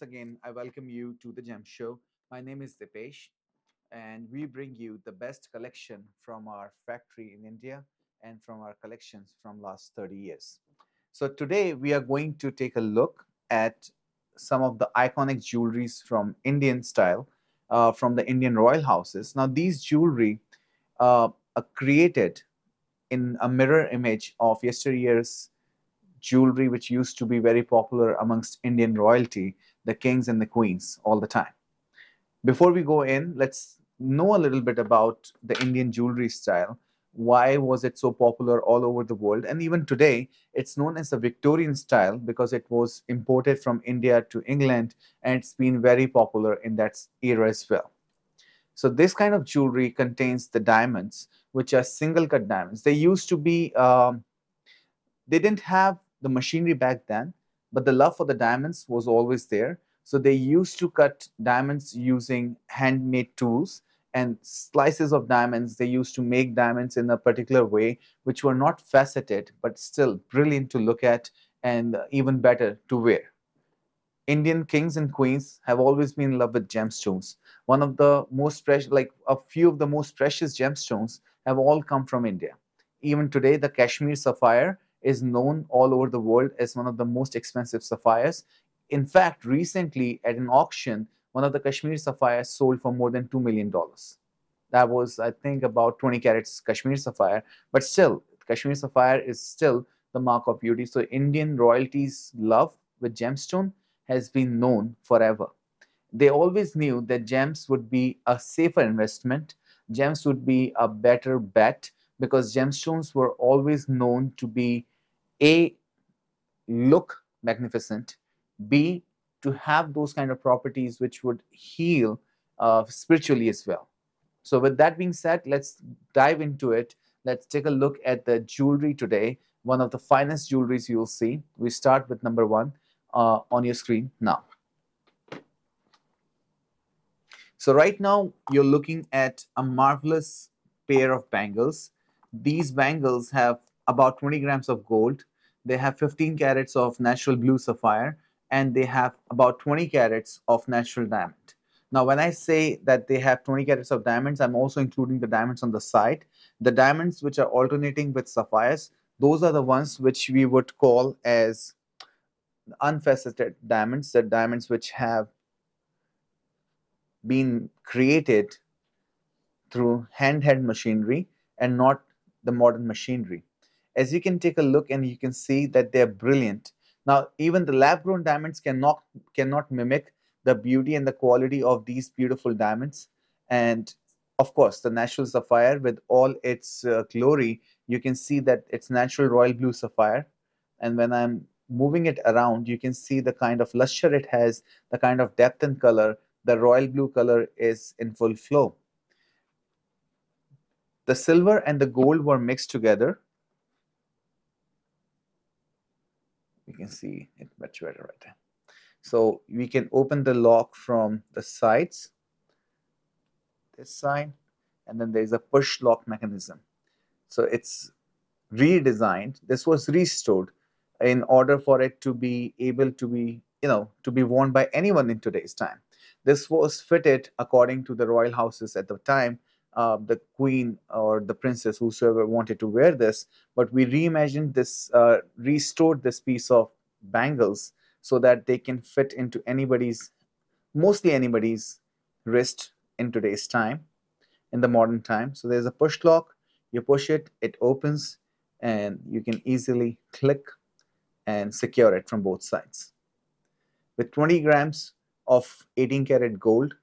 again, I welcome you to the Gem Show. My name is Dipesh, and we bring you the best collection from our factory in India and from our collections from last 30 years. So today we are going to take a look at some of the iconic jewelries from Indian style, from the Indian royal houses. Now these jewelry are created in a mirror image of yesteryear's jewelry, which used to be very popular amongst Indian royalty, the kings and the queens, all the time. Before we go in, let's know a little bit about the Indian jewelry style. Why was it so popular all over the world? And even today, it's known as the Victorian style because it was imported from India to England, and it's been very popular in that era as well. So this kind of jewelry contains the diamonds, which are single cut diamonds. They used to be they didn't have the machinery back then, but the love for the diamonds was always there. So they used to cut diamonds using handmade tools and slices of diamonds. They used to make diamonds in a particular way, which were not faceted, but still brilliant to look at and even better to wear. Indian kings and queens have always been in love with gemstones. One of the most precious, like a few of the most precious gemstones, have all come from India. Even today, the Kashmir sapphire is known all over the world as one of the most expensive sapphires. In fact, recently at an auction, one of the Kashmir sapphires sold for more than $2 million. That was, I think, about 20 carats Kashmir sapphire. But still, Kashmir sapphire is still the mark of beauty. So Indian royalties' love with gemstone has been known forever. They always knew that gems would be a safer investment, gems would be a better bet because gemstones were always known to be A, look magnificent, B, to have those kind of properties which would heal spiritually as well. So with that being said, let's dive into it. Let's take a look at the jewelry today. One of the finest jewelries you'll see. We start with number one on your screen now. So right now you're looking at a marvelous pair of bangles. These bangles have about 20 grams of gold. They have 15 carats of natural blue sapphire, and they have about 20 carats of natural diamond. Now, when I say that they have 20 carats of diamonds, I'm also including the diamonds on the side. The diamonds which are alternating with sapphires, those are the ones which we would call as unfaceted diamonds, the diamonds which have been created through handheld machinery and not the modern machinery. As you can take a look and you can see that they're brilliant. Now, even the lab-grown diamonds cannot mimic the beauty and the quality of these beautiful diamonds. And of course, the natural sapphire with all its glory, you can see that it's natural royal blue sapphire. And when I'm moving it around, you can see the kind of luster it has, the kind of depth and color. The royal blue color is in full flow. The silver and the gold were mixed together. You can see it much better right there. So we can open the lock from the sides, this side, and then there's a push lock mechanism. So it's redesigned. This was restored in order for it to be able to be, to be worn by anyone in today's time. This was fitted according to the royal houses at the time, the queen or the princess, whosoever wanted to wear this. But we reimagined this, restored this piece of bangles so that they can fit into anybody's, mostly anybody's wrist in today's time, in the modern time. So there's a push lock. You push it, it opens, and you can easily click and secure it from both sides. With 20 grams of 18 karat gold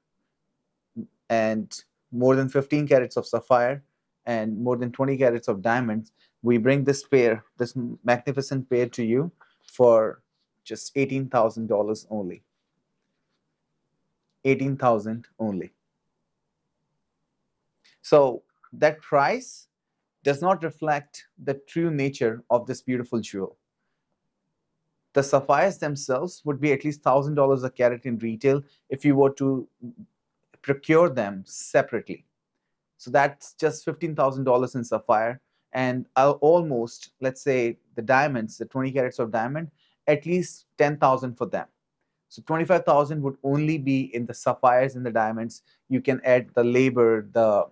and more than 15 carats of sapphire and more than 20 carats of diamonds, we bring this pair, this magnificent pair to you for just $18,000 only. 18,000 only. So that price does not reflect the true nature of this beautiful jewel. The sapphires themselves would be at least $1,000 a carat in retail if you were to procure them separately. So that's just $15,000 in sapphire, and almost, let's say, the diamonds, the 20 carats of diamond, at least 10,000 for them. So 25,000 would only be in the sapphires and the diamonds. You can add the labor, the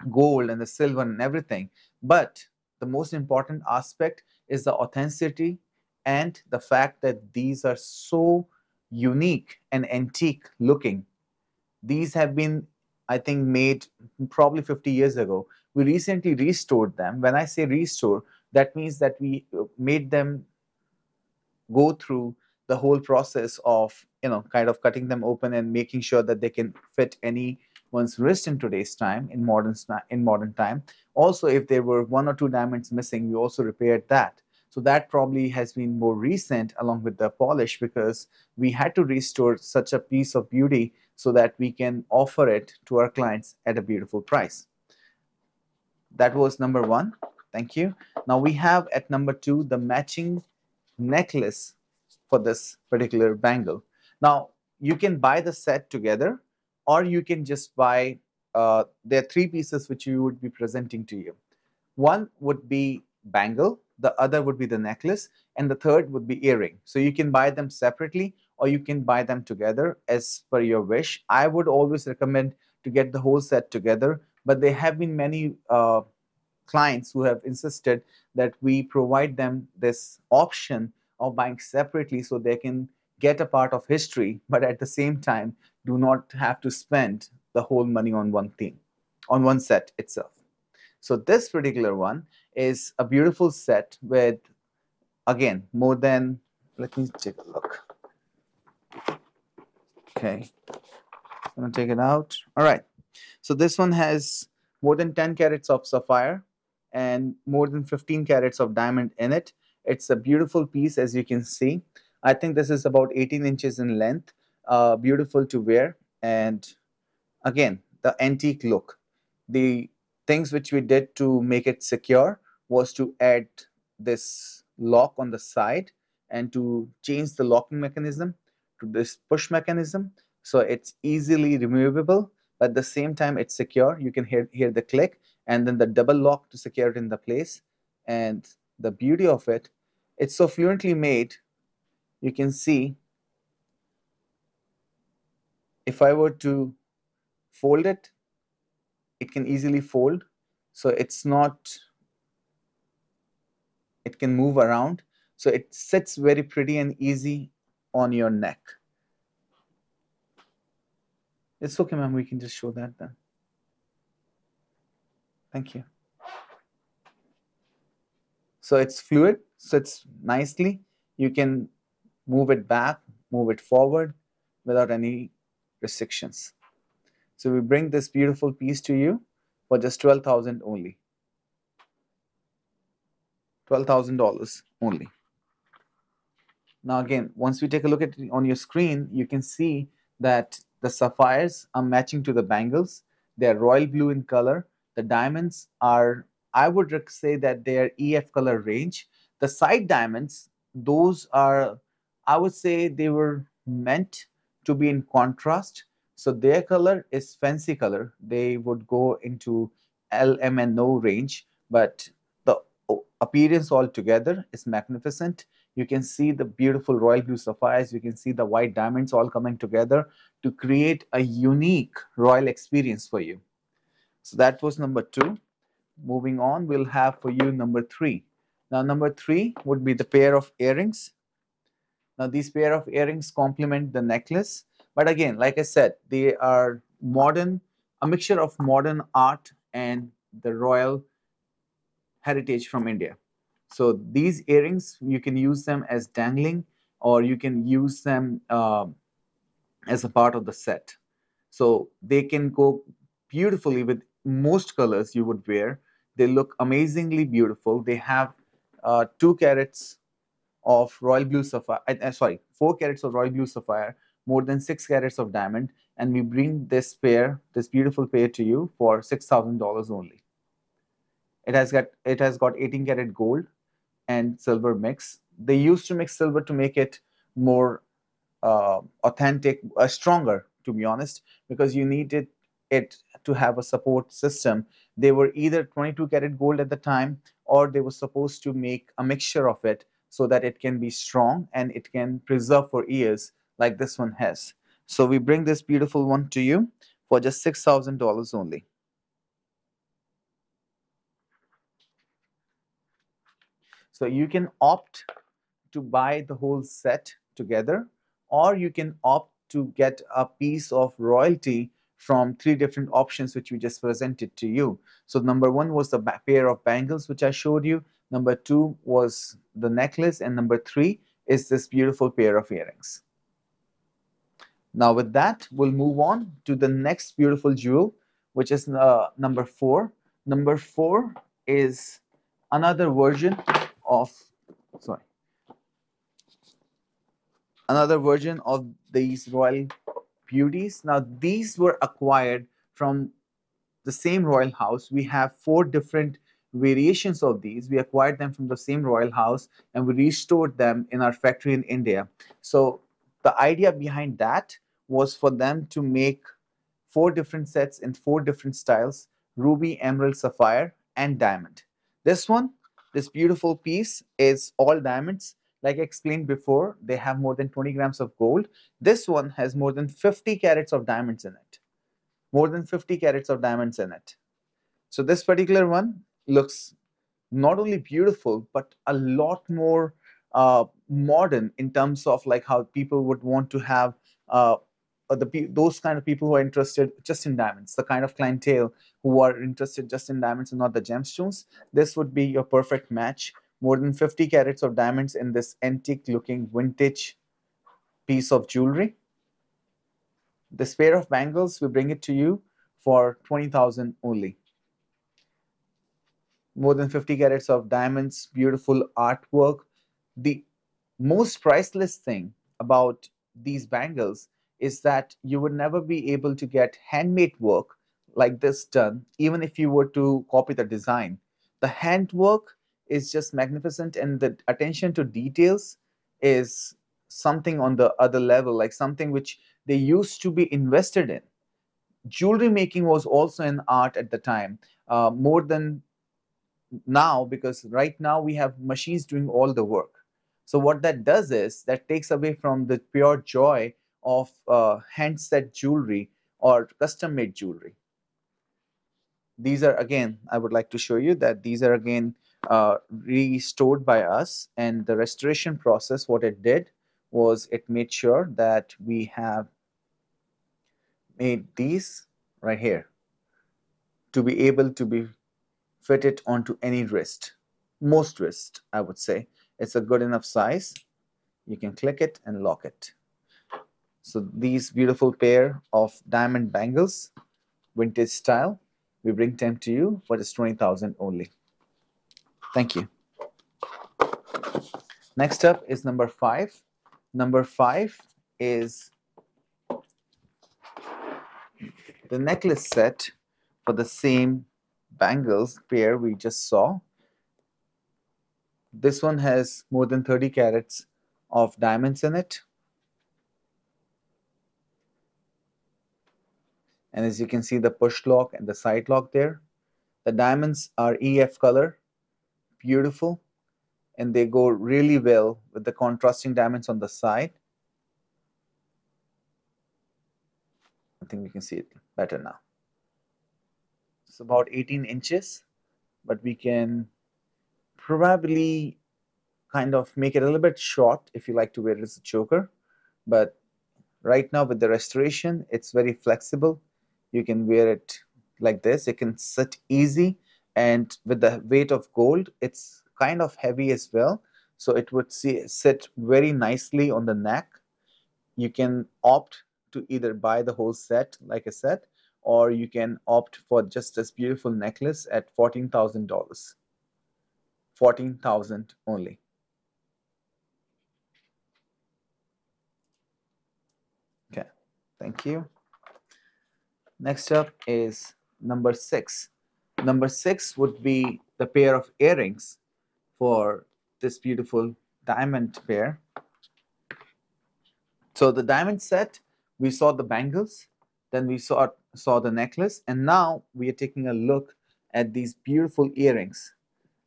gold and the silver and everything. But the most important aspect is the authenticity and the fact that these are so unique and antique looking. These have been, I think, made probably 50 years ago. We recently restored them. When I say restore, that means that we made them go through the whole process of, kind of cutting them open and making sure that they can fit anyone's wrist in today's time, in modern time. Also, if there were one or two diamonds missing, we also repaired that. So that probably has been more recent along with the polish, because we had to restore such a piece of beauty so that we can offer it to our clients at a beautiful price. That was number one. Thank you. Now we have at number two the matching necklace for this particular bangle. Now you can buy the set together, or you can just buy, there are three pieces which you would be presenting to you. One would be bangle, the other would be the necklace, and the third would be earring. So you can buy them separately or you can buy them together as per your wish. I would always recommend to get the whole set together, but there have been many clients who have insisted that we provide them this option of buying separately so they can get a part of history, but at the same time do not have to spend the whole money on one theme, on one set itself. So this particular one is a beautiful set with, again, more than, let me take a look. Okay, I'm gonna take it out. All right, so this one has more than 10 carats of sapphire and more than 15 carats of diamond in it. It's a beautiful piece, as you can see. I think this is about 18 inches in length, beautiful to wear. And again, the antique look. The things which we did to make it secure was to add this lock on the side and to change the locking mechanism to this push mechanism. So it's easily removable, but at the same time it's secure. You can hear the click, and then the double lock to secure it in the place. And the beauty of it, it's so fluently made. You can see, if I were to fold it, it can easily fold. So it's not, it can move around. So it sits very pretty and easy on your neck. It's okay, ma'am, we can just show that then. Thank you. So it's fluid, sits nicely. You can move it back, move it forward without any restrictions. So we bring this beautiful piece to you for just $12,000 only. $12,000 only. Now again, once we take a look at it on your screen, you can see that the sapphires are matching to the bangles. They are royal blue in color. The diamonds are, I would say that they are EF color range. The side diamonds, those are, I would say they were meant to be in contrast. So their color is fancy color. They would go into LMNO range, but the appearance altogether is magnificent. You can see the beautiful royal blue sapphires. You can see the white diamonds all coming together to create a unique royal experience for you. So that was number two. Moving on, we'll have for you number three. Now, number three would be the pair of earrings. Now, these pair of earrings complement the necklace. But again, like I said, they are modern, a mixture of modern art and the royal heritage from India. So these earrings, you can use them as dangling, or you can use them as a part of the set. So they can go beautifully with most colors you would wear. They look amazingly beautiful. They have 2 carats of royal blue sapphire, 4 carats of royal blue sapphire, more than 6 carats of diamond, and we bring this pair, this beautiful pair to you for $6,000 only. It has got 18 karat gold and silver mix. They used to mix silver to make it more authentic, stronger, to be honest, because you needed it to have a support system. They were either 22 karat gold at the time, or they were supposed to make a mixture of it so that it can be strong and it can preserve for years like this one has. So we bring this beautiful one to you for just $6,000 only. So you can opt to buy the whole set together, or you can opt to get a piece of royalty from 3 different options which we just presented to you. So number 1 was the pair of bangles which I showed you, number 2 was the necklace, and number 3 is this beautiful pair of earrings. Now with that, we'll move on to the next beautiful jewel, which is number 4. Number 4 is another version of, another version of these royal beauties. Now these were acquired from the same royal house. We have 4 different variations of these. We acquired them from the same royal house and we restored them in our factory in India. So the idea behind that was for them to make 4 different sets in 4 different styles: ruby, emerald, sapphire, and diamond. This one, this beautiful piece, is all diamonds. Like I explained before, they have more than 20 grams of gold. This one has more than 50 carats of diamonds in it. More than 50 carats of diamonds in it. So this particular one looks not only beautiful, but a lot more modern in terms of like how people would want to have those kind of people who are interested just in diamonds, the kind of clientele who are interested just in diamonds and not the gemstones. This would be your perfect match. More than 50 carats of diamonds in this antique looking vintage piece of jewelry. This pair of bangles, we bring it to you for 20,000 only. More than 50 carats of diamonds, beautiful artwork. The most priceless thing about these bangles is that you would never be able to get handmade work like this done, even if you were to copy the design. The handwork is just magnificent, and the attention to details is something on the other level, like something which they used to be invested in. Jewelry making was also an art at the time, more than now, because right now we have machines doing all the work. So what that does is that takes away from the pure joy of hand set jewelry or custom made jewelry. These are, again, I would like to show you that these are again restored by us, and the restoration process, what it did was it made sure that we have made these right here to be able to be fitted onto any wrist, most wrist, I would say. It's a good enough size. You can click it and lock it. So these beautiful pair of diamond bangles, vintage style, we bring them to you for just 20,000 only. Thank you. Next up is number 5. Number 5 is the necklace set for the same bangles pair we just saw. This one has more than 30 carats of diamonds in it. And as you can see, the push lock and the side lock there. The diamonds are EF color, beautiful, and they go really well with the contrasting diamonds on the side. I think we can see it better now. It's about 18 inches, but we can probably kind of make it a little bit short if you like to wear it as a choker. But right now with the restoration, it's very flexible. You can wear it like this. It can sit easy, and with the weight of gold, it's kind of heavy as well. So it would sit very nicely on the neck. You can opt to either buy the whole set, like I said, or you can opt for just this beautiful necklace at $14,000. 14,000 only. Okay, thank you. Next up is number 6. Number 6 would be the pair of earrings for this beautiful diamond pair. So the diamond set, we saw the bangles, then we saw the necklace, and now we are taking a look at these beautiful earrings.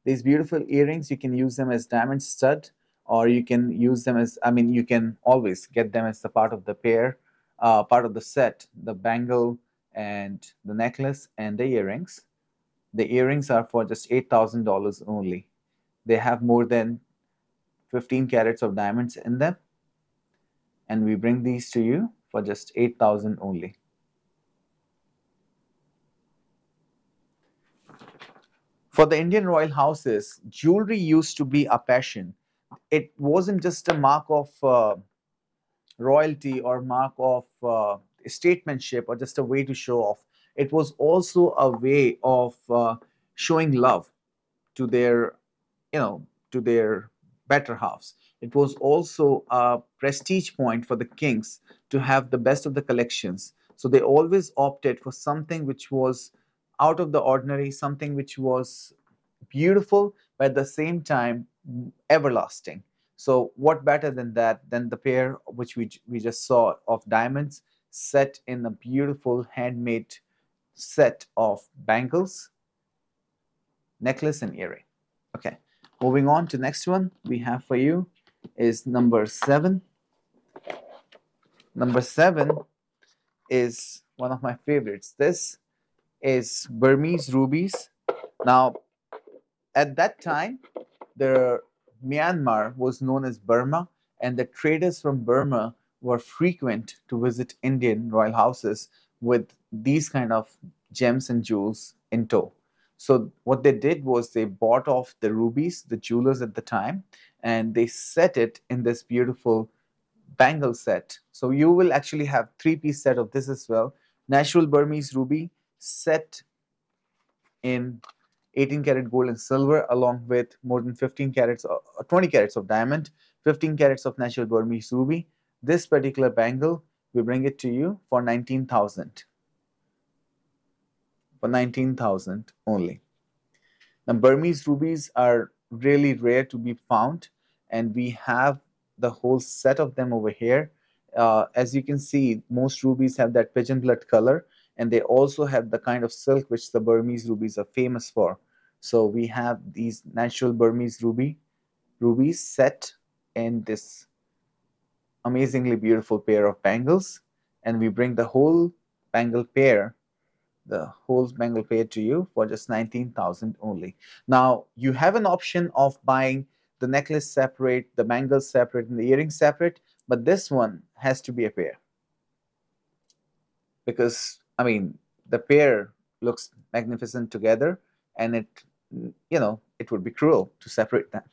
These beautiful earrings, you can use them as diamond stud or you can use them as, I mean, you can always get them as the part of the pair, part of the set, the bangle and the necklace and the earrings. The earrings are for just $8,000 only. They have more than 15 carats of diamonds in them, and we bring these to you for just 8,000 only. For the Indian royal houses, jewelry used to be a passion. It wasn't just a mark of royalty or mark of statesmanship or just a way to show off. It was also a way of showing love to their, to their better halves. It was also a prestige point for the kings to have the best of the collections. So they always opted for something which was out of the ordinary, something which was beautiful, but at the same time everlasting. So what better than that, than the pair which we just saw of diamonds set in a beautiful handmade set of bangles, necklace and earring. Okay, moving on to next one we have for you is number 7. Number 7 is one of my favorites. This is Burmese rubies. Now, at that time, the Myanmar was known as Burma, and the traders from Burma were frequent to visit Indian royal houses with these kind of gems and jewels in tow. So what they did was they bought off the rubies, the jewelers at the time, and they set it in this beautiful bangle set. So you will actually have 3-piece set of this as well. Natural Burmese ruby set in 18 karat gold and silver, along with more than 15 carats or 20 carats of diamond, 15 carats of natural Burmese ruby. This particular bangle, we bring it to you for 19,000. For 19,000 only. Now, Burmese rubies are really rare to be found, and we have the whole set of them over here. As you can see, most rubies have that pigeon blood color, and they also have the kind of silk which the Burmese rubies are famous for. So we have these natural Burmese rubies set in this amazingly beautiful pair of bangles, and we bring the whole bangle pair to you for just 19,000 only. Now, you have an option of buying the necklace separate, the bangles separate, and the earrings separate, but this one has to be a pair. Because, I mean, the pair looks magnificent together, and it would be cruel to separate them.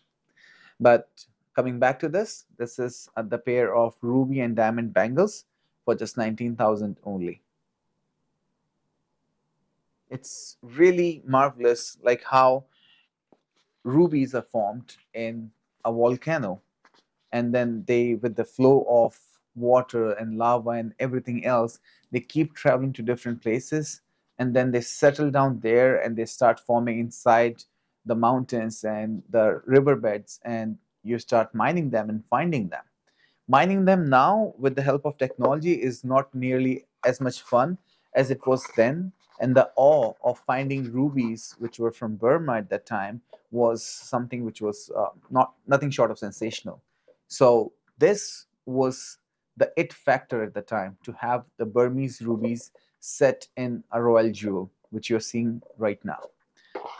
But coming back to this is the pair of ruby and diamond bangles for just 19,000 only. It's really marvelous, like how rubies are formed in a volcano, and then they, with the flow of water and lava and everything else, they keep traveling to different places, and then they settle down there and they start forming inside the mountains and the riverbeds, and you start mining them and finding them. Mining them now with the help of technology is not nearly as much fun as it was then, and the awe of finding rubies which were from Burma at that time was something which was nothing short of sensational. So this was the it factor at the time, to have the Burmese rubies set in a royal jewel, which you're seeing right now.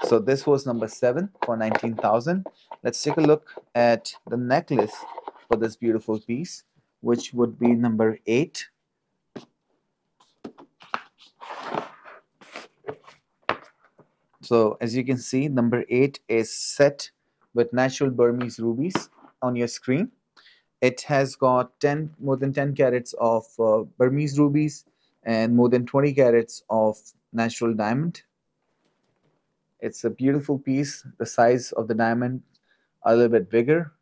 So this was number 7 for 19,000. Let's take a look at the necklace for this beautiful piece, which would be number 8. So as you can see, number 8 is set with natural Burmese rubies on your screen. It has got more than 10 carats of Burmese rubies and more than 20 carats of natural diamond. It's a beautiful piece. The size of the diamond a little bit bigger.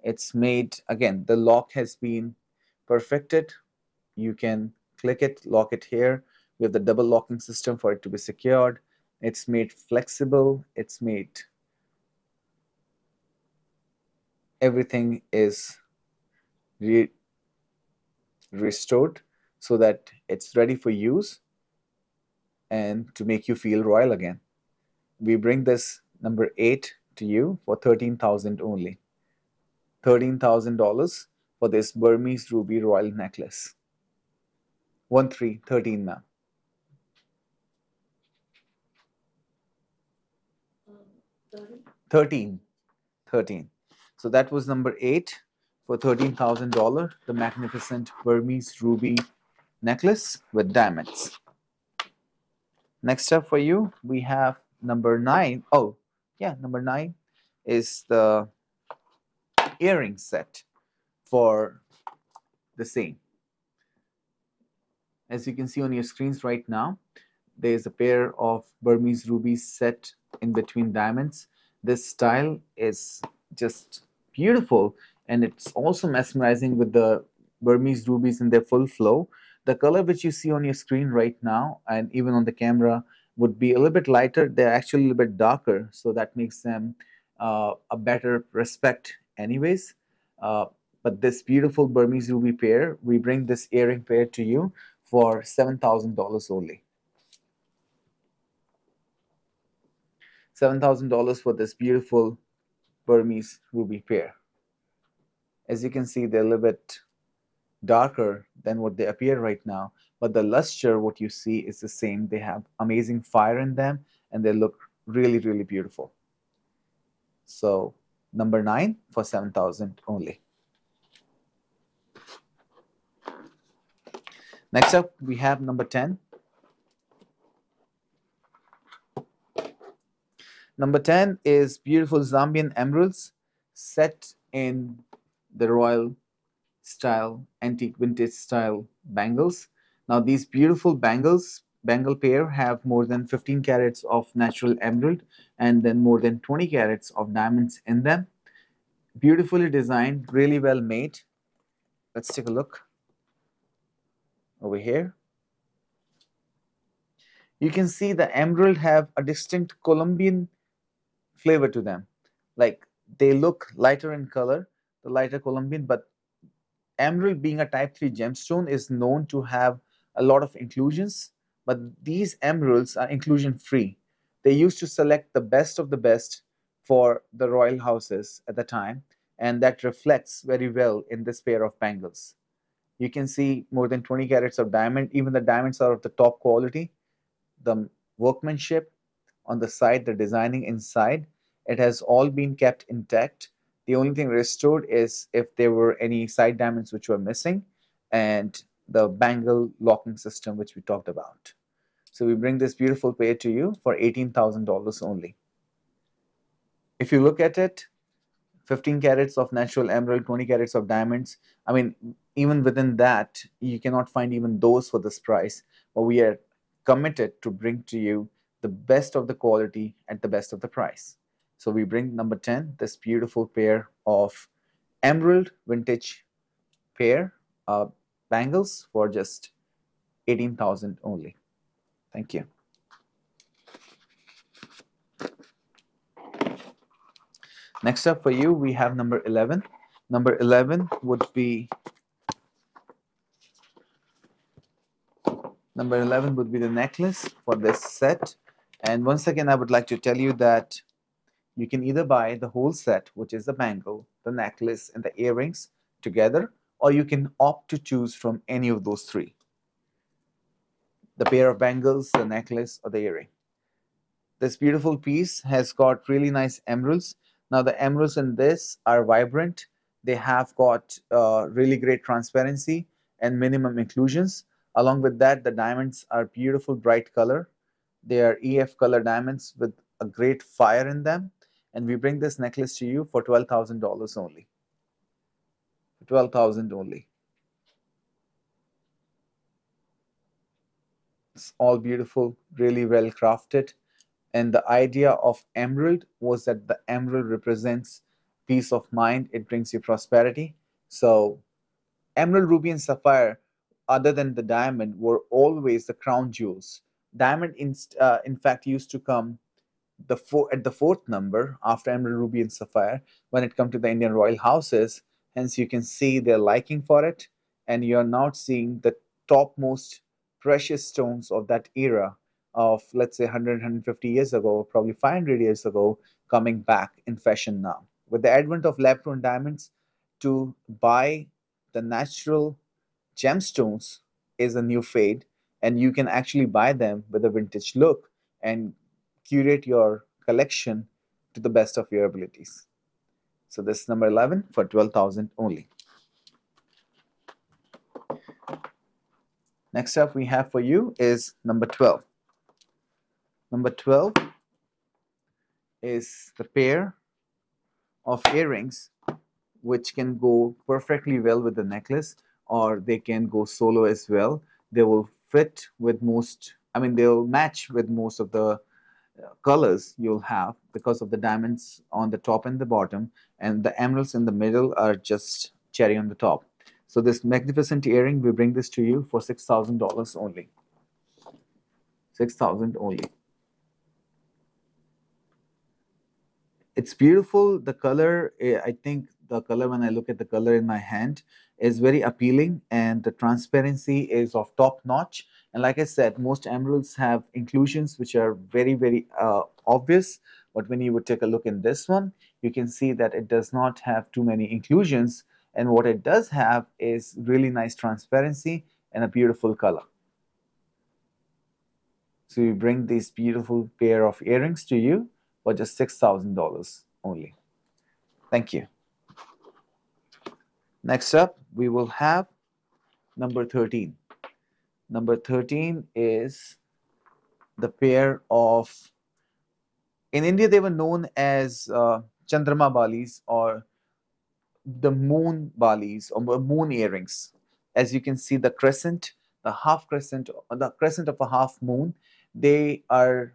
It's made, again, the lock has been perfected. You can click it, lock it here. We have the double locking system for it to be secured. It's made flexible. It's made, everything is restored so that it's ready for use and to make you feel royal again. We bring this number 8 to you for 13,000 only. $13,000 for this Burmese ruby royal necklace. 13, ma'am. 13. So that was number 8 for $13,000, the magnificent Burmese ruby necklace with diamonds. Next up for you, we have number 9. Oh, yeah, number 9 is the earring set for the same. As you can see on your screens right now, there is a pair of Burmese rubies set in between diamonds. This style is just beautiful, and it's also mesmerizing with the Burmese rubies in their full flow. The color which you see on your screen right now and even on the camera would be a little bit lighter. They're actually a little bit darker, so that makes them a better respect anyways. But this beautiful Burmese ruby pair, we bring this earring pair to you for $7,000 only. $7,000 for this beautiful Burmese ruby pair. As you can see, they're a little bit darker than what they appear right now, but the luster, what you see, is the same. They have amazing fire in them, and they look really, really beautiful. So number 9 for 7,000 only. Next up, we have number 10. Number 10 is beautiful Zambian emeralds set in the royal style, antique vintage style bangles. Now these beautiful bangle pair have more than 15 carats of natural emerald and then more than 20 carats of diamonds in them. Beautifully designed, really well made. Let's take a look over here. You can see the emerald have a distinct Colombian flavor to them. Like, they look lighter in color, the lighter Colombian, but emerald, being a type 3 gemstone, is known to have a lot of inclusions, but these emeralds are inclusion free. They used to select the best of the best for the royal houses at the time, and that reflects very well in this pair of bangles. You can see more than 20 carats of diamond. Even the diamonds are of the top quality. The workmanship on the side, the designing inside, it has all been kept intact. The only thing restored is if there were any side diamonds which were missing, and the bangle locking system which we talked about. So we bring this beautiful pair to you for $18,000 only. If you look at it, 15 carats of natural emerald, 20 carats of diamonds. I mean, even within that, you cannot find even those for this price. But we are committed to bring to you the best of the quality at the best of the price. So we bring number 10, this beautiful pair of emerald vintage pair bangles for just 18,000 only. Thank you. Next up for you, we have number 11. Number 11 would be the necklace for this set. And once again, I would like to tell you that you can either buy the whole set, which is the bangle, the necklace, and the earrings together, or you can opt to choose from any of those three: the pair of bangles, the necklace, or the earring. This beautiful piece has got really nice emeralds. Now the emeralds in this are vibrant. They have got really great transparency and minimum inclusions. Along with that, the diamonds are beautiful bright color. They are EF color diamonds with a great fire in them. And we bring this necklace to you for $12,000 only. 12,000 only. It's all beautiful, really well crafted. And the idea of emerald was that the emerald represents peace of mind. It brings you prosperity. So emerald, ruby, and sapphire, other than the diamond, were always the crown jewels. Diamond, in fact, used to come at the fourth number after emerald, ruby, and sapphire when it comes to the Indian royal houses. Hence, you can see their liking for it. And you're now seeing the topmost precious stones of that era of, let's say, 100, 150 years ago, probably 500 years ago, coming back in fashion now. With the advent of lab-grown diamonds, to buy the natural gemstones is a new fad, and you can actually buy them with a vintage look and curate your collection to the best of your abilities. So this is number 11 for 12,000 only. Next up we have for you is number 12. Number 12 is the pair of earrings which can go perfectly well with the necklace, or they can go solo as well. They will fit with most, they'll match with most of the colors you'll have because of the diamonds on the top and the bottom, and the emeralds in the middle are just cherry on the top. So this magnificent earring, we bring this to you for $6,000 only. 6,000 only. It's beautiful. The color, I think the color, when I look at the color in my hand, is very appealing, and the transparency is of top notch. And like I said, most emeralds have inclusions which are very, very obvious. But when you would take a look in this one, you can see that it does not have too many inclusions. And what it does have is really nice transparency and a beautiful color. So we bring this beautiful pair of earrings to you for just $6,000 only. Thank you. Next up, we will have number 13. Number 13 is the pair of, in India they were known as Chandrama balis, or the moon balis, or moon earrings. As you can see, the crescent, the half crescent, the crescent of a half moon, they are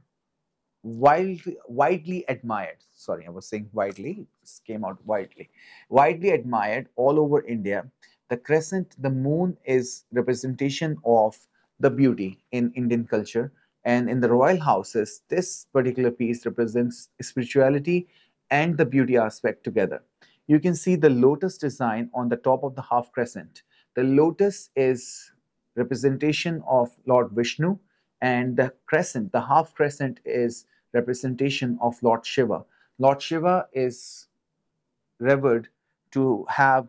widely admired. Sorry, I was saying widely, this came out widely. Widely admired all over India. The crescent, the moon, is representation of the beauty in Indian culture. And in the royal houses, this particular piece represents spirituality and the beauty aspect together. You can see the lotus design on the top of the half crescent. The lotus is representation of Lord Vishnu, and the crescent, the half crescent, is representation of Lord Shiva. Lord Shiva is revered to have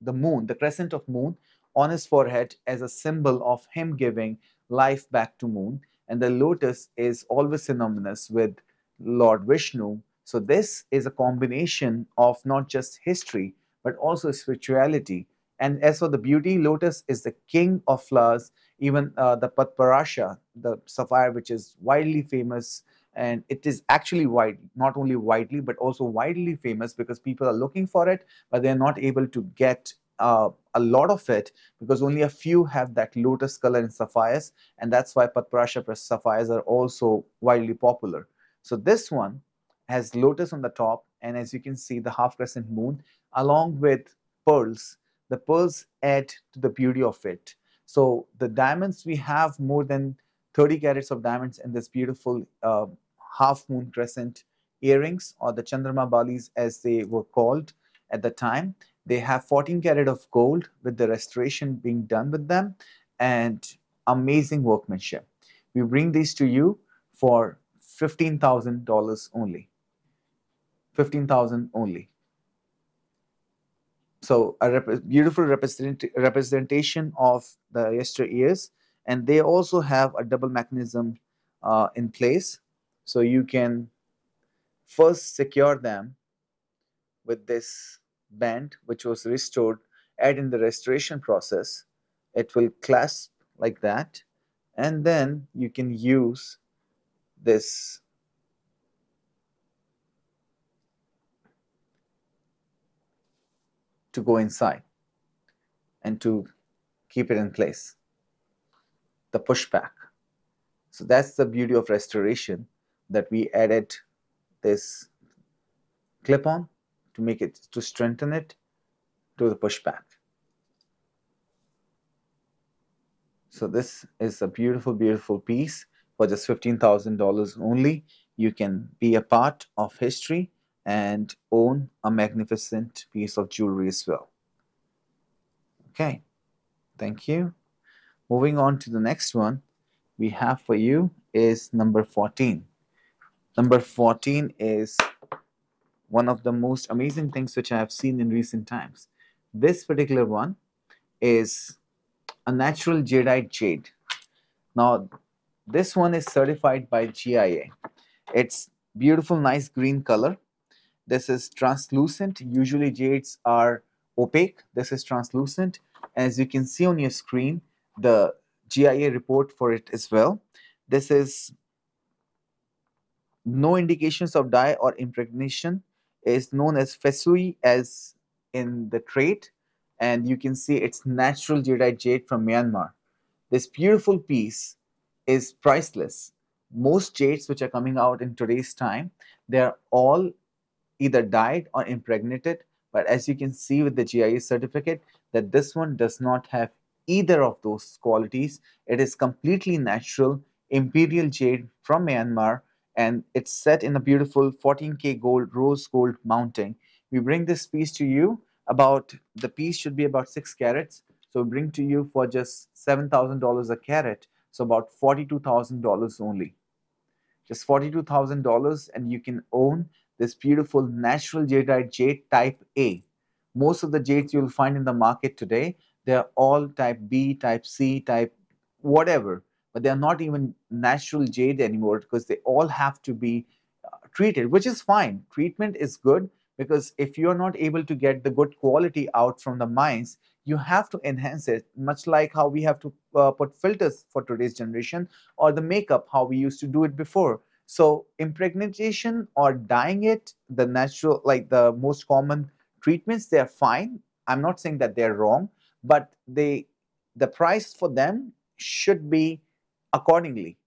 the moon, the crescent of moon, on his forehead as a symbol of him giving life back to moon. And the lotus is always synonymous with Lord Vishnu. So this is a combination of not just history, but also spirituality. And as for the beauty, lotus is the king of flowers. Even the Patparasha, the sapphire, which is widely famous, and it is actually not only widely, but also widely famous because people are looking for it, but they're not able to get a lot of it because only a few have that lotus color in sapphires, and that's why Patparasha sapphires are also widely popular. So this one has lotus on the top, and as you can see, the half crescent moon along with pearls. The pearls add to the beauty of it. So the diamonds, we have more than 30 carats of diamonds in this beautiful half moon crescent earrings, or the Chandrama balis as they were called at the time. They have 14 carat of gold with the restoration being done with them, and amazing workmanship. We bring these to you for $15,000 only. 15,000 only. So a beautiful representation of the yesteryears, and they also have a double mechanism in place. So you can first secure them with this band, which was restored and in the restoration process. It will clasp like that, and then you can use this to go inside and to keep it in place, the pushback. So that's the beauty of restoration, that we added this clip-on to make it, to strengthen it to the pushback. So this is a beautiful, beautiful piece for just $15,000 only. You can be a part of history and own a magnificent piece of jewelry as well. Okay, thank you. Moving on to the next one we have for you is number 14. Number 14 is one of the most amazing things which I have seen in recent times. This particular one is a natural jadeite jade. Now, this one is certified by GIA. It's beautiful, nice green color. This is translucent. Usually jades are opaque. This is translucent. As you can see on your screen, the GIA report for it as well. This is no indications of dye or impregnation, is known as PHAI as in the trade, and you can see it's natural jadeite jade from Myanmar. This beautiful piece is priceless. Most jades which are coming out in today's time, they are all either dyed or impregnated, but as you can see with the GIA certificate, that this one does not have either of those qualities. It is completely natural imperial jade from Myanmar, and it's set in a beautiful 14K gold rose gold mounting. We bring this piece to you about, the piece should be about 6 carats, so we bring to you for just $7,000 a carat, so about $42,000 only. Just $42,000, and you can own this beautiful natural jadeite jade type A. Most of the jades you'll find in the market today, they're all type B, type C, type whatever, but they're not even natural jade anymore because they all have to be treated, which is fine. Treatment is good because if you're not able to get the good quality out from the mines, you have to enhance it, much like how we have to put filters for today's generation, or the makeup, how we used to do it before. So impregnation or dyeing it, the natural, like the most common treatments, they're fine. I'm not saying that they're wrong, but the price for them should be accordingly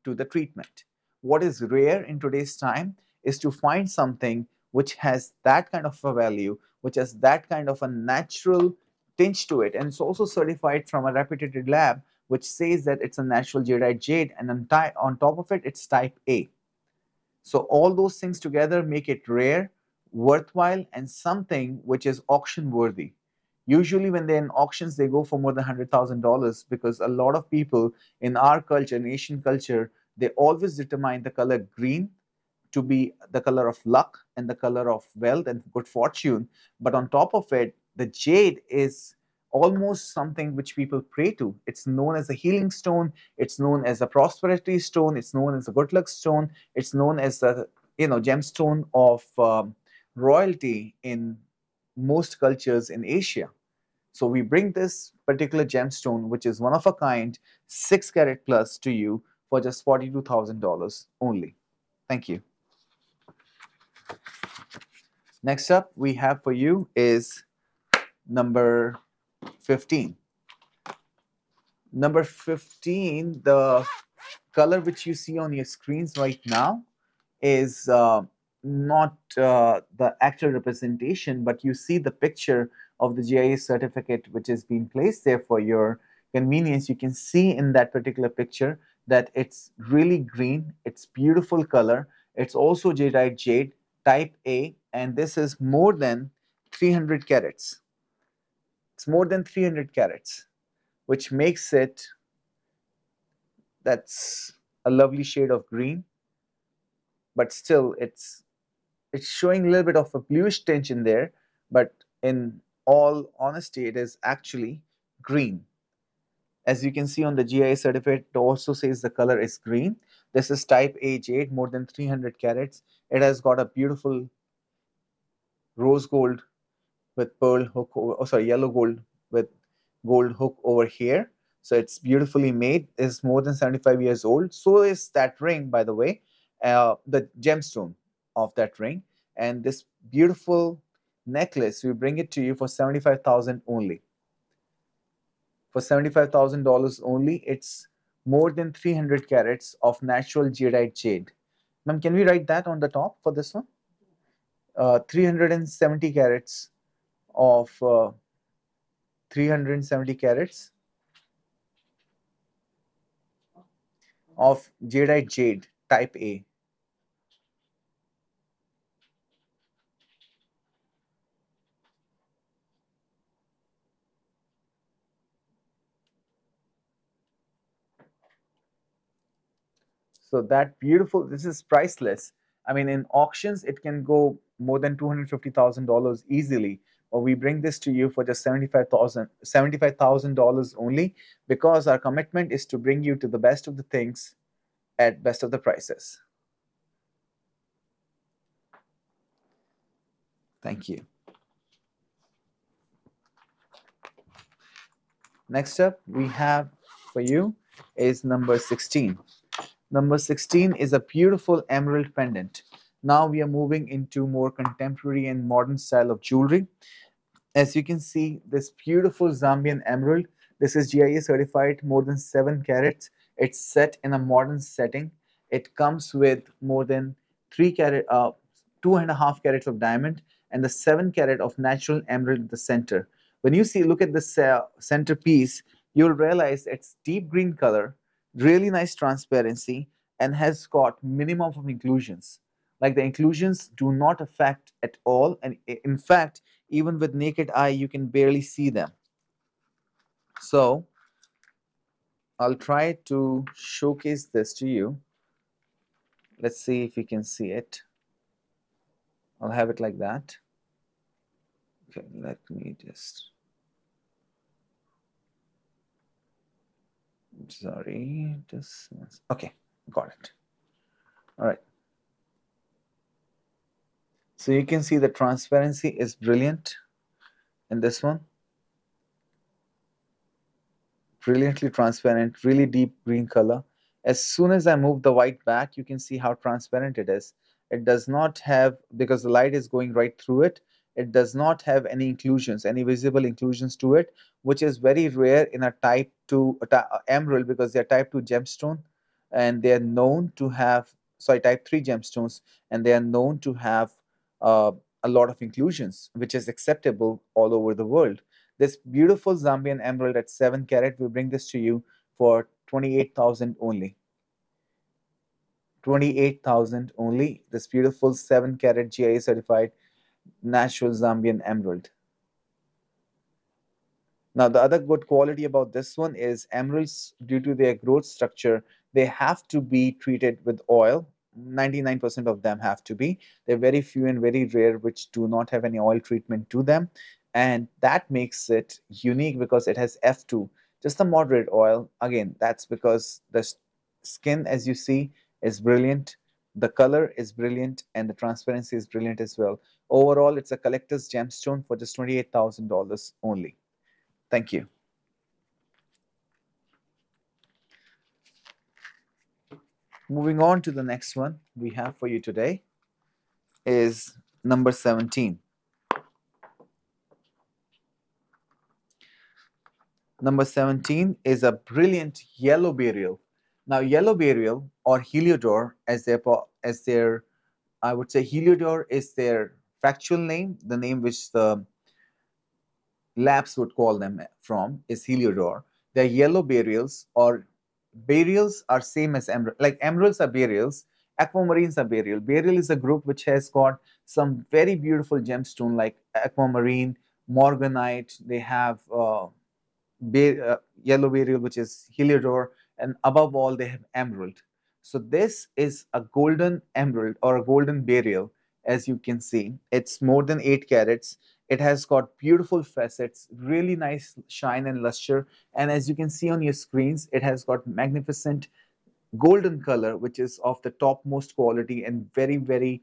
to the treatment. What is rare in today's time is to find something which has that kind of a value, which has that kind of a natural tinge to it, and it's also certified from a reputed lab which says that it's a natural jadeite jade, and on top of it, it's type A. So all those things together make it rare, worthwhile, and something which is auction worthy. Usually when they're in auctions, they go for more than $100,000 because a lot of people in our culture, in Asian culture, they always determine the color green to be the color of luck and the color of wealth and good fortune. But on top of it, the jade is almost something which people pray to. It's known as a healing stone. It's known as a prosperity stone. It's known as a good luck stone. It's known as a gemstone of royalty in most cultures in Asia. So we bring this particular gemstone, which is one of a kind, 6 carat plus, to you for just $42,000 only. Thank you. Next up we have for you is number 15. Number 15, the color which you see on your screens right now is not the actual representation, but you see the picture of the GIA certificate which is being placed there for your convenience. You can see in that particular picture that it's really green, it's beautiful color, it's also jadeite jade type A, and this is more than 300 carats. It's more than 300 carats, which makes it, that's a lovely shade of green, but still it's showing a little bit of a bluish tinge in there, but in all honesty, it is actually green. As you can see on the GIA certificate, it also says the color is green. This is type A jade, more than 300 carats. It has got a beautiful rose gold with pearl hook, yellow gold with gold hook over here. So it's beautifully made. It's more than 75 years old. So is that ring, by the way, the gemstone of that ring. And this beautiful necklace, we bring it to you for $75,000 only. For $75,000 only, it's more than 300 carats of natural jadeite jade. Ma'am, can we write that on the top for this one? 370 carats of 370 carats of jadeite jade type A. So that beautiful, this is priceless. I mean, in auctions, it can go more than $250,000 easily. But we bring this to you for just $75,000 only, because our commitment is to bring you to the best of the things at best of the prices. Thank you. Next up we have for you is number 16. Number 16 is a beautiful emerald pendant. Now we are moving into more contemporary and modern style of jewelry. As you can see, this beautiful Zambian emerald, this is GIA certified, more than 7 carats. It's set in a modern setting. It comes with more than 2.5 carats of diamond and the 7 carat of natural emerald in the center. When you look at this center piece, you'll realize it's deep green color, really nice transparency, and has got minimum of inclusions. Like, the inclusions do not affect at all, and in fact, even with naked eye, you can barely see them. So I'll try to showcase this to you. Let's see if you can see it. I'll have it like that. Okay, let me just... Sorry, just... Okay, got it. All right. So you can see the transparency is brilliant in this one. Brilliantly transparent, really deep green color. As soon as I move the white back, you can see how transparent it is. It does not have, because the light is going right through it, it does not have any inclusions, any visible inclusions to it, which is very rare in a type 2 emerald, because they're type 2 gemstone, and they are known to have, sorry, type 3 gemstones, and they are known to have a lot of inclusions, which is acceptable all over the world. This beautiful Zambian emerald at 7 carat, we bring this to you for 28,000 only. 28,000 only. This beautiful 7 carat GIA certified natural Zambian emerald. Now, the other good quality about this one is emeralds, due to their growth structure, they have to be treated with oil. 99% of them have to be. They're very few and very rare which do not have any oil treatment to them. And that makes it unique because it has F2, just a moderate oil. Again, that's because the skin, as you see, is brilliant. The color is brilliant and the transparency is brilliant as well. Overall, it's a collector's gemstone for just $28,000 only. Thank you. Moving on to the next one we have for you today is number 17. Number 17 is a brilliant yellow beryl. Now, yellow beryl or heliodor, as their I would say heliodor is their factual name, the name which the labs would call them from is heliodor. They're yellow beryls, or beryls are same as emerald. Like emeralds are beryls, aquamarines are beryl. Beryl is a group which has got some very beautiful gemstone like aquamarine, morganite. They have yellow beryl, which is heliodor, and above all they have emerald. So this is a golden emerald or a golden beryl. As you can see, it's more than 8 carats. It has got beautiful facets, really nice shine and luster, and as you can see on your screens, it has got magnificent golden color, which is of the topmost quality and very, very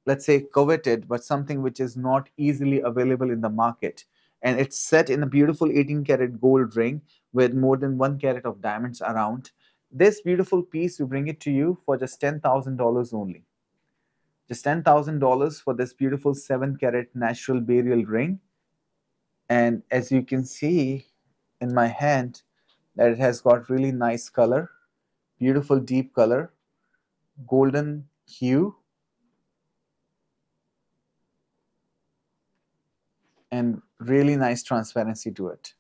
let's say coveted, but something which is not easily available in the market. And it's set in a beautiful 18 karat gold ring with more than 1 carat of diamonds around. This beautiful piece, we bring it to you for just $10,000 only. Just $10,000 for this beautiful 7 carat natural beryl ring. And as you can see in my hand, that it has got really nice color, beautiful deep color, golden hue, and really nice transparency to it.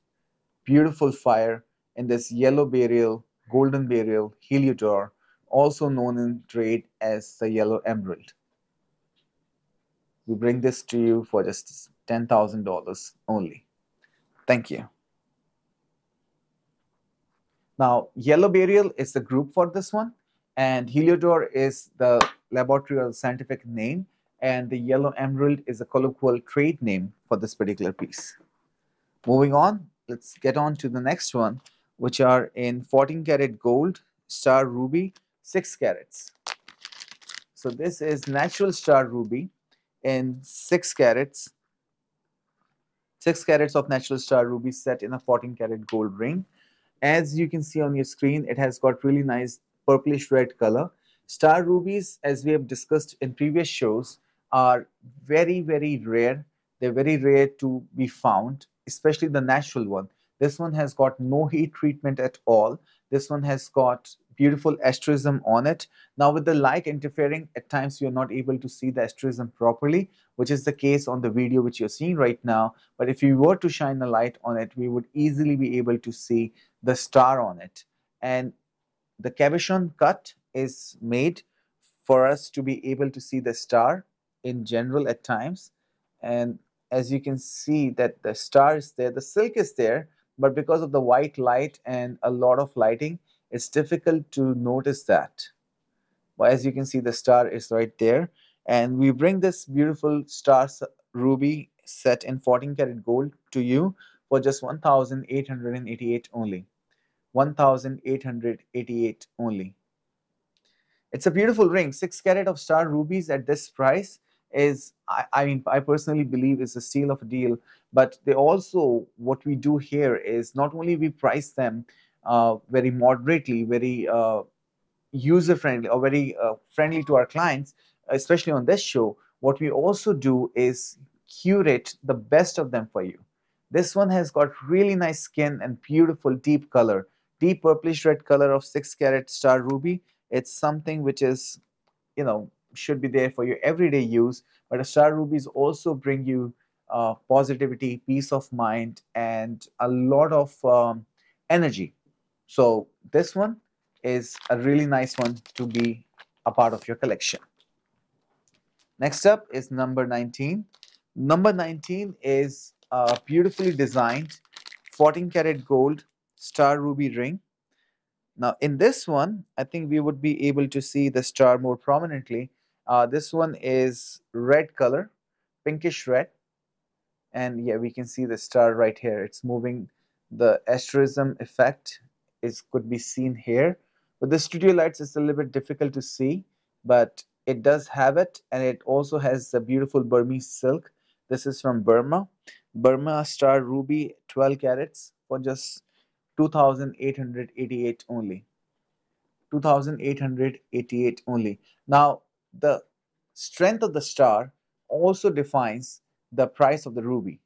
Beautiful fire in this yellow beryl, golden beryl, heliodor, also known in trade as the yellow emerald. We bring this to you for just $10,000 only. Thank you. Now, yellow beryl is the group for this one, and heliodor is the laboratory or scientific name. and the yellow emerald is a colloquial trade name for this particular piece. Moving on, let's get on to the next one, which are in 14 karat gold, star ruby, 6 carats. So this is natural star ruby in 6 carats. 6 carats of natural star ruby set in a 14 karat gold ring. As you can see on your screen, it has got really nice purplish red color. Star rubies, as we have discussed in previous shows, are very, very rare. They're very rare to be found, especially the natural one. This one has got no heat treatment at all. This one has got beautiful asterism on it. Now, with the light interfering, at times you're not able to see the asterism properly, which is the case on the video which you're seeing right now. But if you were to shine a light on it, we would easily be able to see the star on it. And the cabochon cut is made for us to be able to see the star in general at times. And as you can see that the star is there, the silk is there, but because of the white light and a lot of lighting, it's difficult to notice that. But as you can see, the star is right there. And we bring this beautiful star ruby set in 14 karat gold to you for just 1,888 only. 1,888 only. It's a beautiful ring. 6 carat of star rubies at this price is, I mean, I personally believe is a steal of a deal. But they also, what we do here is not only we price them very moderately, very user friendly or very friendly to our clients, especially on this show. What we also do is curate the best of them for you. This one has got really nice skin and beautiful deep color, deep purplish red color of 6 carat star ruby. It's something which is, should be there for your everyday use. But star rubies also bring you positivity, peace of mind, and a lot of energy. So this one is a really nice one to be a part of your collection. Next up is number 19. Number 19 is a beautifully designed 14 karat gold star ruby ring. Now in this one, I think we would be able to see the star more prominently. This one is red color, pinkish red. And yeah, we can see the star right here. It's moving. The asterism effect could be seen here. With the studio lights, it's a little bit difficult to see, but it does have it, and it also has the beautiful Burmese silk. This is from Burma. Burma star ruby 12 carats for just 2,888 only. 2,888 only. Now, the strength of the star also defines the price of the ruby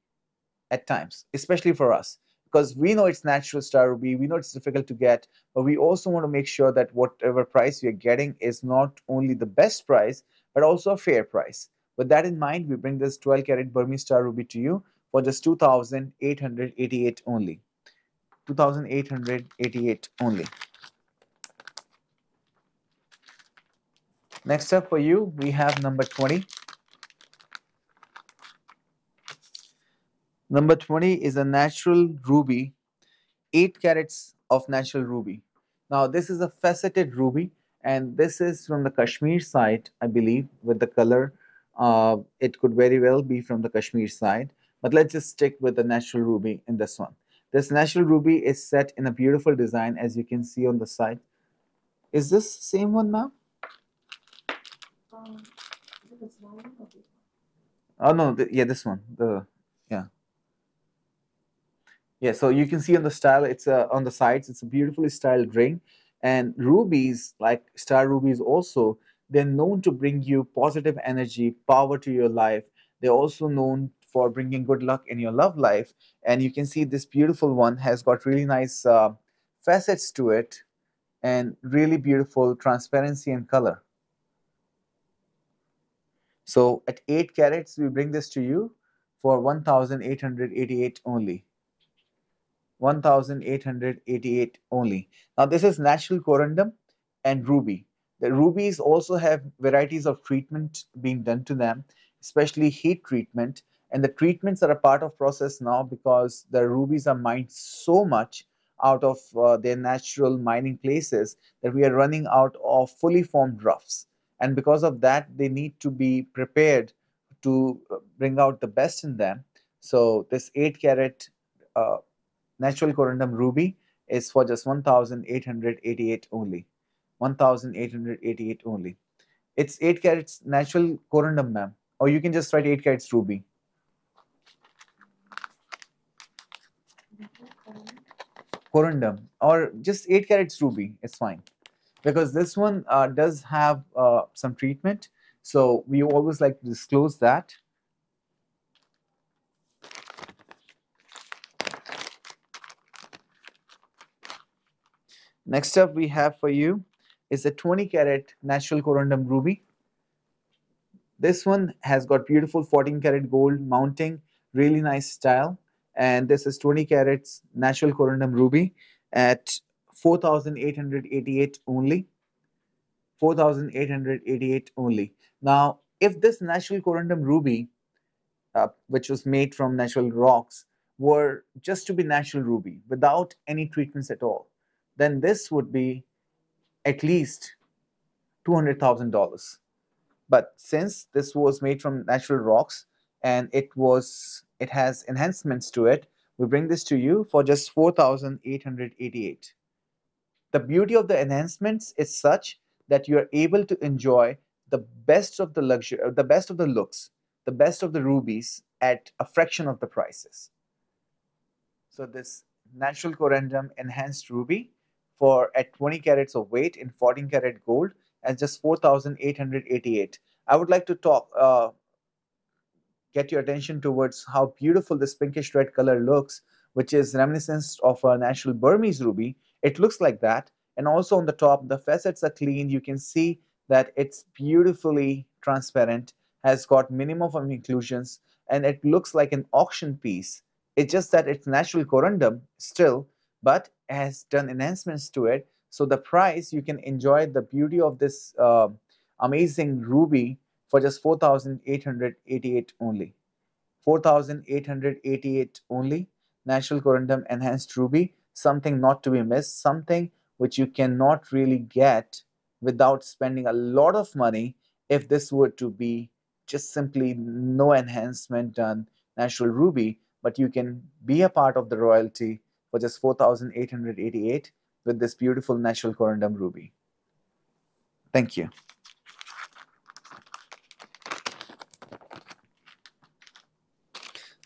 at times, especially for us, because we know it's natural star ruby, we know it's difficult to get, but we also want to make sure that whatever price we are getting is not only the best price, but also a fair price. With that in mind, we bring this 12 karat Burmese star ruby to you for just 2,888 only. 2,888 only. Next up for you, we have number 20. Number 20 is a natural ruby, 8 carats of natural ruby. Now this is a faceted ruby, and this is from the Kashmir side, I believe, with the color. It could very well be from the Kashmir side, but let's just stick with the natural ruby in this one. This natural ruby is set in a beautiful design, as you can see on the side. Is this the same one, ma'am? Oh no, yeah, this one. Yeah, so you can see on the style, it's on the sides, it's a beautifully styled ring. And rubies, like star rubies also, they're known to bring you positive energy, power to your life. They're also known for bringing good luck in your love life. And you can see this beautiful one has got really nice facets to it and really beautiful transparency and color. So at 8 carats, we bring this to you for 1,888 only. 1,888 only. Now this is natural corundum and ruby. The rubies also have varieties of treatment being done to them, especially heat treatment. And the treatments are a part of process now because the rubies are mined so much out of their natural mining places that we are running out of fully formed roughs. and because of that, they need to be prepared to bring out the best in them. So this 8 carat natural corundum ruby is for just 1,888 only. 1,888 only. It's 8 carats natural corundum, ma'am. Or you can just write 8 carats ruby. Corundum. Or just 8 carats ruby. It's fine. Because this one does have some treatment. So we always like to disclose that. Next up we have for you is a 20 carat natural corundum ruby. This one has got beautiful 14 karat gold mounting, really nice style. And this is 20 carats natural corundum ruby at 4,888 only. 4,888 only. Now, if this natural corundum ruby, which was made from natural rocks, were just to be natural ruby without any treatments at all, then this would be at least $200,000. But since this was made from natural rocks and it has enhancements to it, we bring this to you for just 4,888. The beauty of the enhancements is such that you are able to enjoy the best of the luxury, the best of the looks, the best of the rubies at a fraction of the prices. So this natural corundum enhanced ruby for at 20 carats of weight in 14 karat gold at just 4,888. I would like to get your attention towards how beautiful this pinkish red color looks, which is reminiscent of a natural Burmese ruby. It looks like that. And also on the top, the facets are clean. You can see that it's beautifully transparent, has got minimum of inclusions, and it looks like an auction piece. It's just that it's natural corundum still, but has done enhancements to it. So the price, you can enjoy the beauty of this amazing ruby for just 4,888 only. 4,888 only. Natural corundum enhanced ruby, something not to be missed, something which you cannot really get without spending a lot of money if this were to be just simply no enhancement done natural ruby, but you can be a part of the royalty for just 4,888 with this beautiful natural corundum ruby. Thank you.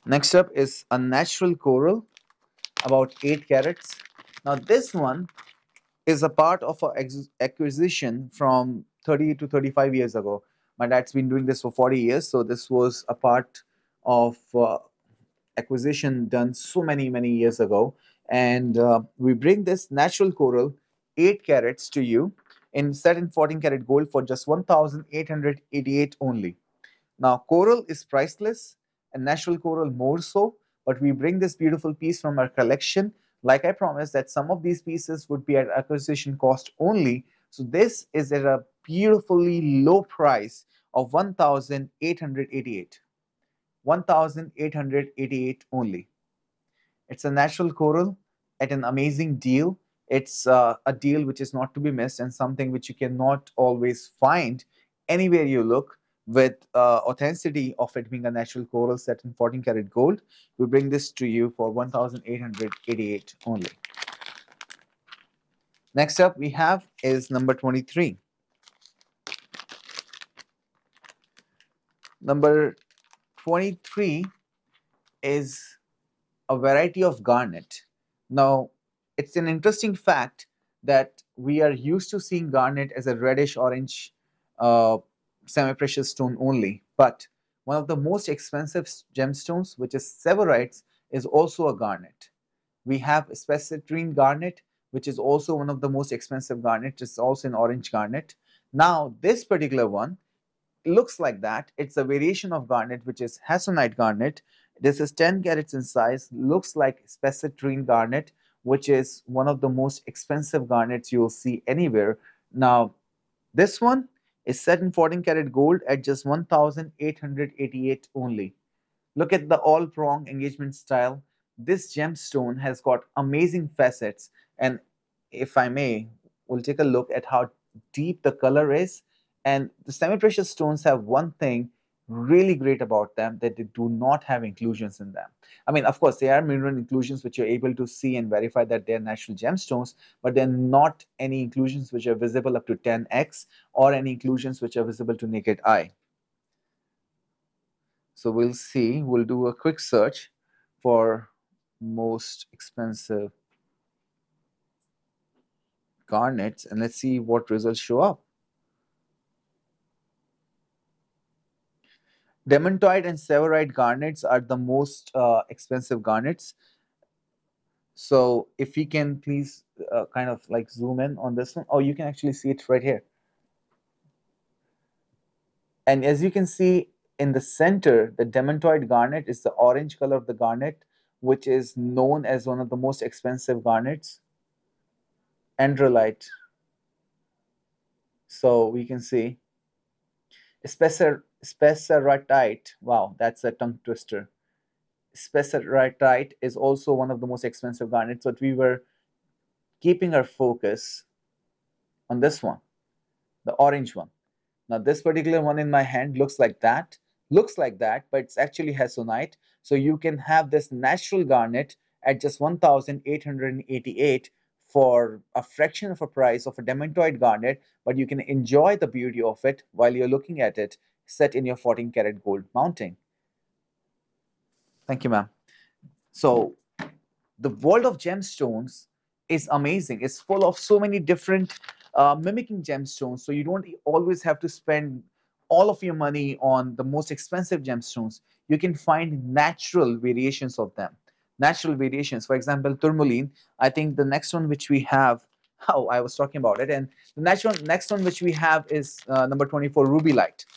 Next up is a natural coral, about 8 carats. Now this one is a part of an acquisition from 30 to 35 years ago. My dad's been doing this for 40 years, so this was a part of acquisition done so many years ago. And we bring this natural coral, 8 carats to you in set in 14 karat gold for just 1,888 only. Now coral is priceless and natural coral more so, but we bring this beautiful piece from our collection. Like I promised that some of these pieces would be at acquisition cost only. So this is at a beautifully low price of 1,888. 1,888 only. It's a natural coral at an amazing deal. It's a deal which is not to be missed and something which you cannot always find anywhere you look, with authenticity of it being a natural coral set in 14 karat gold. We bring this to you for 1,888 only. Next up we have is number 23. Number 23 is a variety of garnet. Now, it's an interesting fact that we are used to seeing garnet as a reddish orange semi-precious stone only, but one of the most expensive gemstones, which is severites, is also a garnet. We have spessartine garnet, which is also one of the most expensive garnet. It's also an orange garnet. Now, this particular one looks like that. It's a variation of garnet, which is hassonite garnet. This is 10 carats in size, looks like spessartine garnet, which is one of the most expensive garnets you'll see anywhere. Now, this one is set in 14 karat gold at just 1,888 only. Look at the all prong engagement style. This gemstone has got amazing facets, and if I may, we'll take a look at how deep the color is. And the semi-precious stones have one thing really great about them, that they do not have inclusions in them. I mean, of course, there are mineral inclusions which you're able to see and verify that they're natural gemstones, but they're not any inclusions which are visible up to 10x or any inclusions which are visible to naked eye. So we'll see, we'll do a quick search for most expensive garnets and let's see what results show up. Demantoid and severite garnets are the most expensive garnets. So if we can please kind of like zoom in on this one. Oh, you can actually see it right here. And as you can see in the center, the demantoid garnet is the orange color of the garnet, which is known as one of the most expensive garnets. Androlite. So we can see spessartite. Wow, that's a tongue twister. Spessartite is also one of the most expensive garnets, but we were keeping our focus on this one, the orange one. Now this particular one in my hand looks like that, but it's actually hessonite. So you can have this natural garnet at just 1,888 for a fraction of a price of a demantoid garnet, but you can enjoy the beauty of it while you're looking at it set in your 14 karat gold mounting. Thank you, ma'am. So the world of gemstones is amazing. It's full of so many different mimicking gemstones. So you don't always have to spend all of your money on the most expensive gemstones. You can find natural variations of them. Natural variations. For example, tourmaline. I think the next one which we have, oh, I was talking about it. And the next one which we have is number 24, ruby light.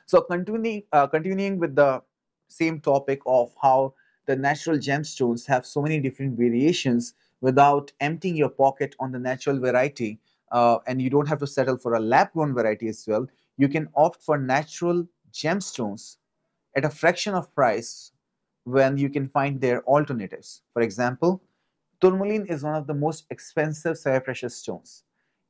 So continuing with the same topic of how the natural gemstones have so many different variations without emptying your pocket on the natural variety, and you don't have to settle for a lab-grown variety as well. You can opt for natural gemstones at a fraction of price when you can find their alternatives. For example, tourmaline is one of the most expensive semi-precious stones.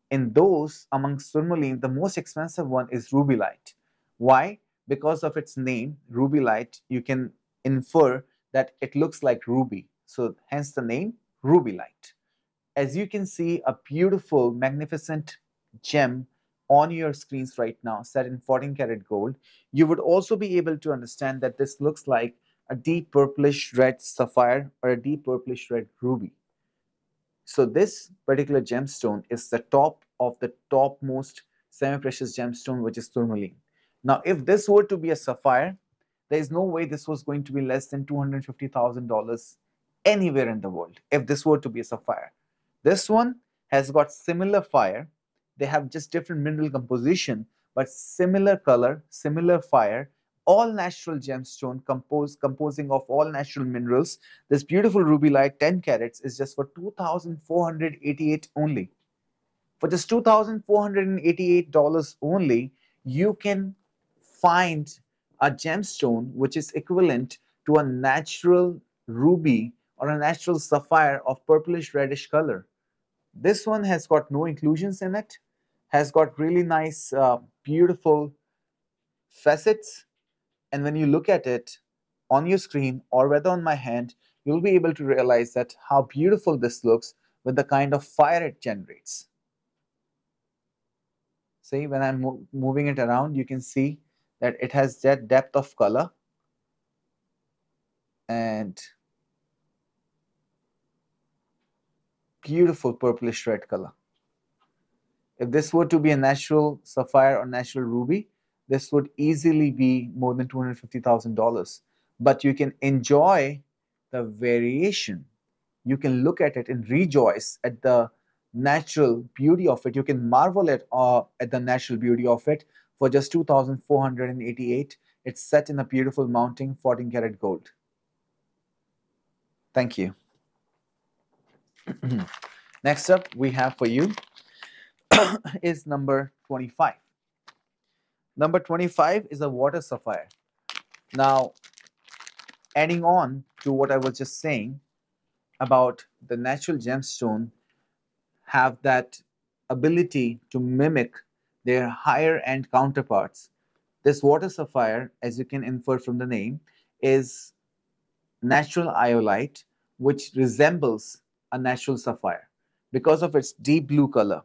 In those amongst tourmaline, the most expensive one is rubylite. Why? Because of its name, rubylite, you can infer that it looks like ruby. So hence the name rubylite. As you can see, a beautiful, magnificent gem on your screens right now, set in 14 karat gold. You would also be able to understand that this looks like a deep purplish red sapphire or a deep purplish red ruby. So this particular gemstone is the top of the topmost semi-precious gemstone, which is tourmaline. Now, if this were to be a sapphire, there is no way this was going to be less than $250,000 anywhere in the world, if this were to be a sapphire. This one has got similar fire. They have just different mineral composition, but similar color, similar fire, all natural gemstone composing of all natural minerals. This beautiful rubylite 10 carats is just for 2,488 only. For just $2,488 only, you can find a gemstone which is equivalent to a natural ruby or a natural sapphire of purplish reddish color. This one has got no inclusions in it, has got really nice, beautiful facets. And when you look at it on your screen or whether on my hand, you'll be able to realize that how beautiful this looks with the kind of fire it generates. See, when I'm moving it around, you can see that it has that depth of color and beautiful purplish red color. If this were to be a natural sapphire or natural ruby, this would easily be more than $250,000. But you can enjoy the variation. You can look at it and rejoice at the natural beauty of it. You can marvel at the natural beauty of it for just 2,488. It's set in a beautiful mounting 14 karat gold. Thank you. Next up we have for you is number 25. Number 25 is a water sapphire. Now, adding on to what I was just saying about the natural gemstone have that ability to mimic their higher end counterparts. This water sapphire, as you can infer from the name, is natural iolite, which resembles a natural sapphire because of its deep blue color.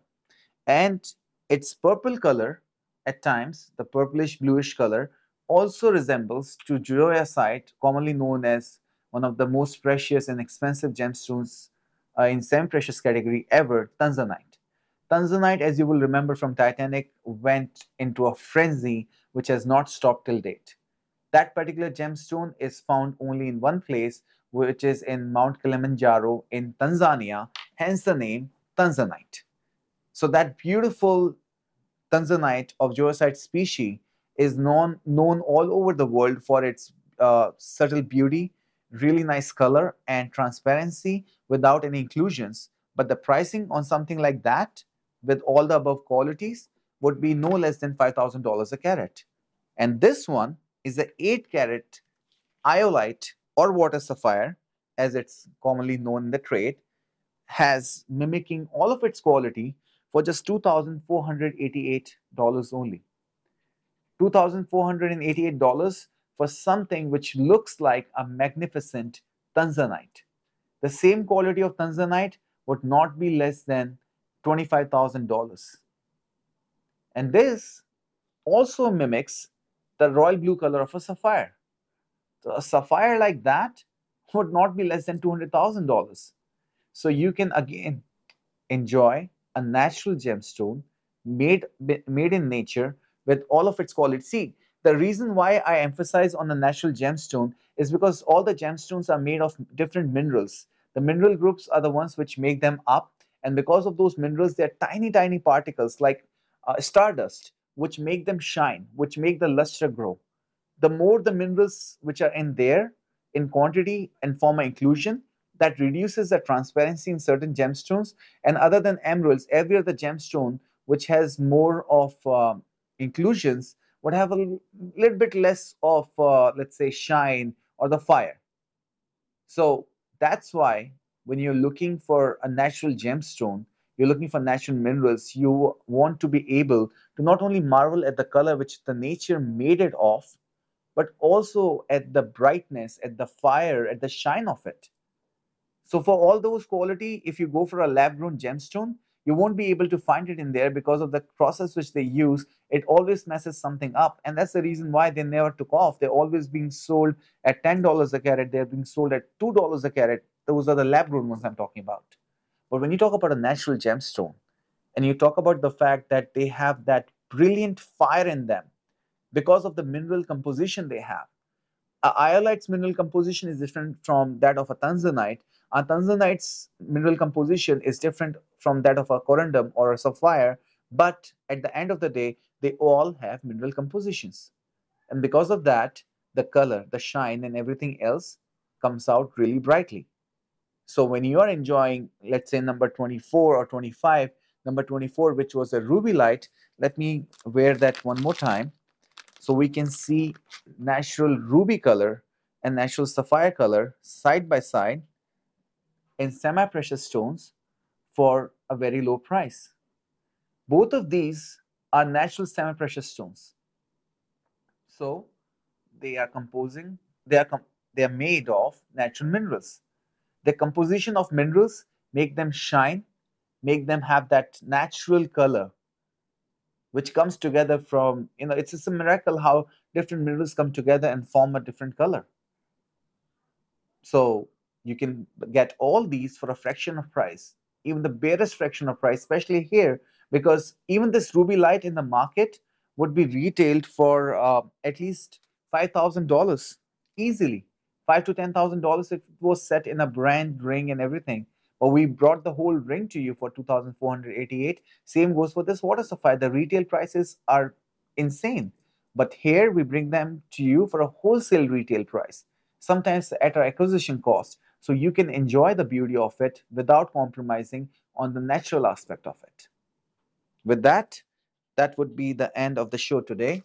And its purple color, at times, the purplish bluish color, also resembles to joyasite, commonly known as one of the most precious and expensive gemstones in semi-precious category ever, tanzanite. Tanzanite, as you will remember from Titanic, went into a frenzy which has not stopped till date. That particular gemstone is found only in one place, which is in Mount Kilimanjaro in Tanzania, hence the name Tanzanite. So that beautiful tanzanite of joyasite species is known all over the world for its subtle beauty, really nice color, and transparency without any inclusions. But the pricing on something like that, with all the above qualities, would be no less than $5,000 a carat. And this one is a 8 carat iolite or water sapphire, as it's commonly known in the trade, has mimicking all of its quality for just $2,488 only. $2,488 for something which looks like a magnificent tanzanite. The same quality of tanzanite would not be less than $25,000. And this also mimics the royal blue color of a sapphire. So a sapphire like that would not be less than $200,000. So you can again enjoy a natural gemstone made in nature with all of its quality. See, the reason why I emphasize on a natural gemstone is because all the gemstones are made of different minerals. The mineral groups are the ones which make them up, and because of those minerals, they are tiny, tiny particles like stardust, which make them shine, which make the luster grow. The more the minerals which are in there in quantity and form an inclusion, that reduces the transparency in certain gemstones. And other than emeralds, every other gemstone which has more of inclusions would have a little bit less of, let's say, shine or the fire. So that's why when you're looking for a natural gemstone, you're looking for natural minerals, you want to be able to not only marvel at the color which the nature made it of, but also at the brightness, at the fire, at the shine of it. So for all those quality, if you go for a lab-grown gemstone, you won't be able to find it in there because of the process which they use. It always messes something up, and that's the reason why they never took off. They're always being sold at $10 a carat. They're being sold at $2 a carat. Those are the lab-grown ones I'm talking about. But when you talk about a natural gemstone, and you talk about the fact that they have that brilliant fire in them because of the mineral composition they have. A iolite's mineral composition is different from that of a tanzanite. A tanzanite's mineral composition is different from that of a corundum or a sapphire, but at the end of the day, they all have mineral compositions. And because of that, the color, the shine, and everything else comes out really brightly. So when you are enjoying, let's say, number 24 or 25, number 24, which was a ruby light, let me wear that one more time so we can see natural ruby color and natural sapphire color side by side in semi-precious stones for a very low price. Both of these are natural semi-precious stones. So they are composing, they are made of natural minerals. The composition of minerals make them shine, make them have that natural color which comes together from, it's just a miracle how different minerals come together and form a different color. So you can get all these for a fraction of price, even the barest fraction of price, especially here, because even this ruby light in the market would be retailed for at least $5,000 easily. $5,000 to $10,000 if it was set in a brand ring and everything. But we brought the whole ring to you for 2,488. Same goes for this water sapphire. The retail prices are insane. But here we bring them to you for a wholesale retail price, sometimes at our acquisition cost. So you can enjoy the beauty of it without compromising on the natural aspect of it. With that, that would be the end of the show today.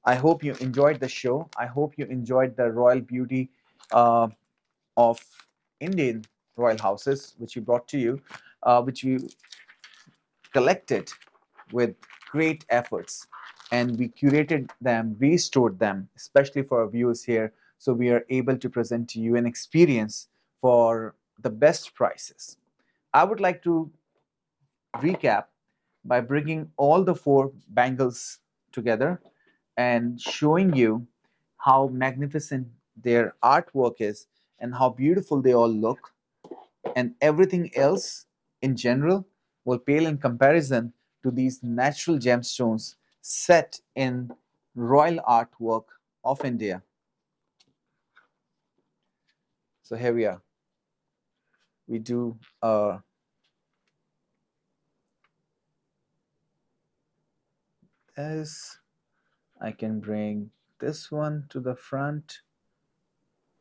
I hope you enjoyed the show. I hope you enjoyed the royal beauty of Indian royal houses, which we brought to you, which we collected with great efforts, and we curated them, restored them, especially for our viewers here, so we are able to present to you an experience for the best prices. I would like to recap by bringing all the four bangles together and showing you how magnificent their artwork is and how beautiful they all look, and everything else in general will pale in comparison to these natural gemstones set in royal artwork of India. So here we are. We do this. I can bring this one to the front.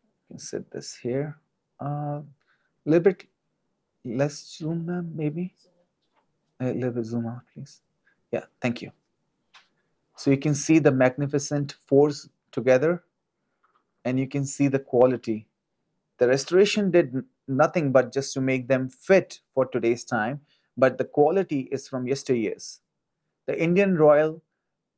I can set this here. A little bit less zoom, ma'am, maybe. A little bit zoom out, please. Yeah, thank you. So you can see the magnificent fours together, and you can see the quality. The restoration did nothing but just to make them fit for today's time, but the quality is from yesteryears. The Indian royal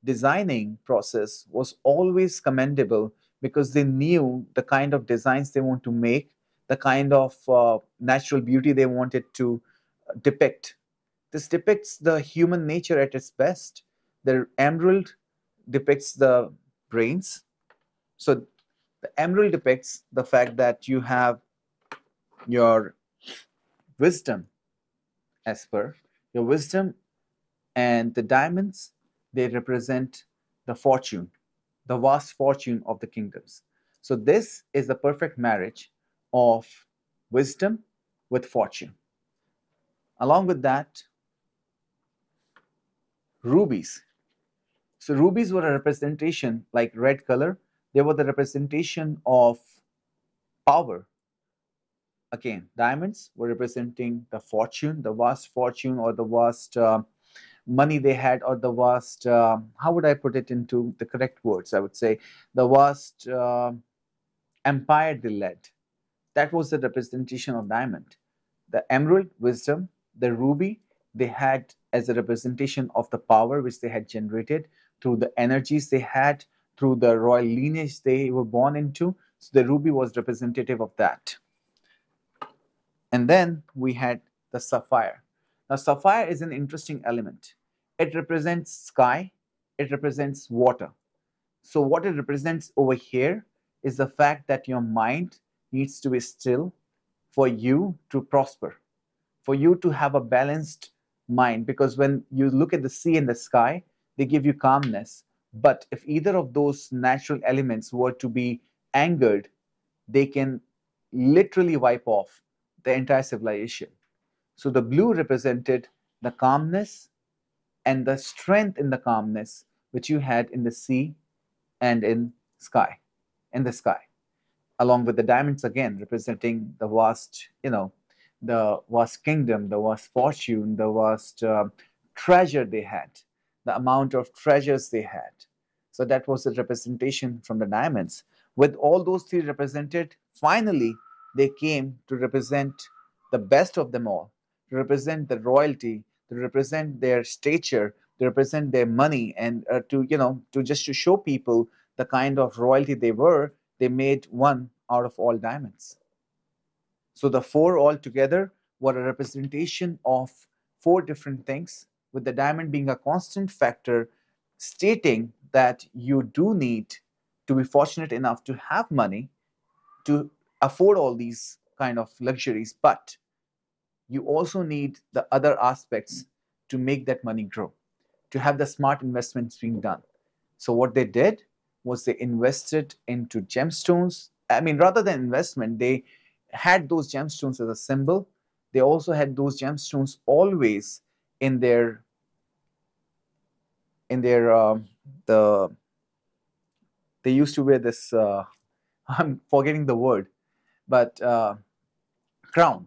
designing process was always commendable because they knew the kind of designs they want to make, the kind of natural beauty they wanted to depict. This depicts the human nature at its best. The emerald depicts the brains. So the emerald depicts the fact that you have your wisdom, as per your wisdom, and the diamonds, they represent the fortune, the vast fortune of the kingdoms. So this is the perfect marriage of wisdom with fortune. Along with that, rubies. So rubies were a representation, like red color, they were the representation of power. Again, diamonds were representing the fortune, the vast fortune, or the vast money they had, or the vast, how would I put it into the correct words? I would say the vast empire they led. That was the representation of diamond. The emerald, wisdom, the ruby, they had as a representation of the power which they had generated through the energies they had, through the royal lineage they were born into. So the ruby was representative of that. And then we had the sapphire. Now, sapphire is an interesting element. It represents sky, it represents water. So what it represents over here is the fact that your mind needs to be still for you to prosper, for you to have a balanced mind. Because when you look at the sea and the sky, they give you calmness. But if either of those natural elements were to be angered, they can literally wipe off the entire civilization. So the blue represented the calmness and the strength in the calmness which you had in the sea and in the sky, along with the diamonds again representing the vast, the vast kingdom, the vast fortune, the vast treasure they had, the amount of treasures they had. So that was the representation from the diamonds. With all those three represented, finally they came to represent the best of them all, to represent the royalty, to represent their stature, to represent their money, and to just to show people the kind of royalty they were. They made one out of all diamonds. So the four all together were a representation of four different things, with the diamond being a constant factor, stating that you do need to be fortunate enough to have money to afford all these kind of luxuries, but you also need the other aspects to make that money grow, to have the smart investments being done. So what they did was they invested into gemstones. I mean, rather than investment, they had those gemstones as a symbol. They also had those gemstones always in their the they used to wear this I'm forgetting the word, but crown.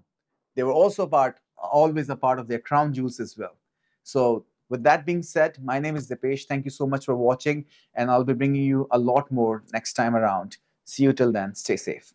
They were also always a part of their crown jewels as well. So with that being said, my name is Dipesh. Thank you so much for watching, and I'll be bringing you a lot more next time around. See you till then. Stay safe.